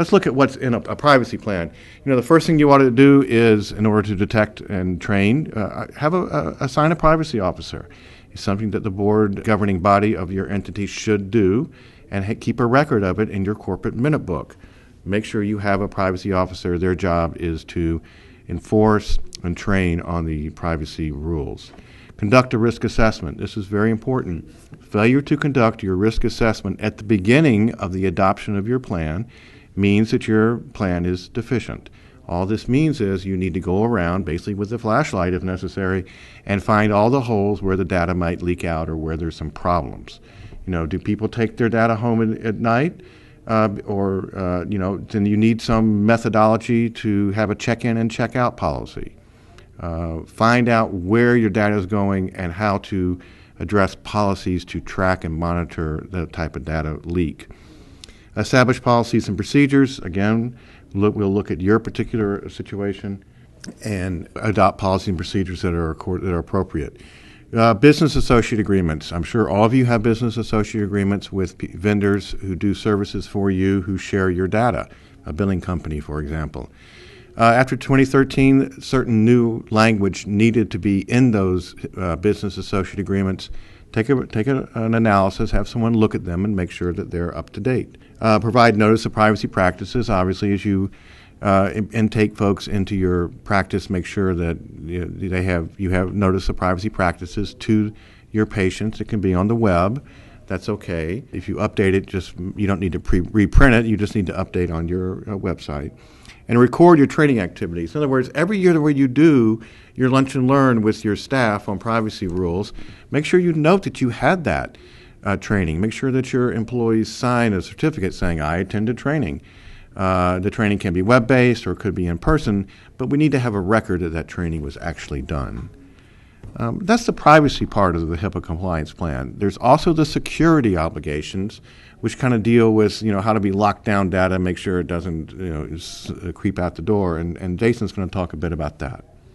Let's look at what's in a privacy plan. The first thing you ought to do is, in order to detect and train, assign a privacy officer. It's something that the board governing body of your entity should do, and keep a record of it in your corporate minute book. Make sure you have a privacy officer. Their job is to enforce and train on the privacy rules. Conduct a risk assessment. This is very important. Failure to conduct your risk assessment at the beginning of the adoption of your plan means that your plan is deficient. All this means is you need to go around, basically with a flashlight if necessary, and find all the holes where the data might leak out or where there's some problems. Do people take their data home at night? Then you need some methodology to have a check-in and check-out policy. Find out where your data is going and how to address policies to track and monitor the type of data leak. Establish policies and procedures. Again, we'll look at your particular situation and adopt policies and procedures that are appropriate. Business associate agreements. I'm sure all of you have business associate agreements with vendors who do services for you who share your data, a billing company, for example. After 2013, certain new language needed to be in those business associate agreements. Take an analysis, have someone look at them, and make sure that they're up to date. Provide notice of privacy practices. Obviously, as you intake folks into your practice, make sure that you have notice of privacy practices to your patients. It can be on the web. That's okay. If you update it, you don't need to reprint it. You just need to update on your website. And record your training activities. In other words, every year where you do your lunch and learn with your staff on privacy rules, make sure you note that you had that training. Make sure that your employees sign a certificate saying, I attended training. The training can be web-based or it could be in person, but we need to have a record that training was actually done. That's the privacy part of the HIPAA compliance plan. There's also the security obligations, which kind of deal with how to be locked down data, make sure it doesn't creep out the door, and Jason's going to talk a bit about that.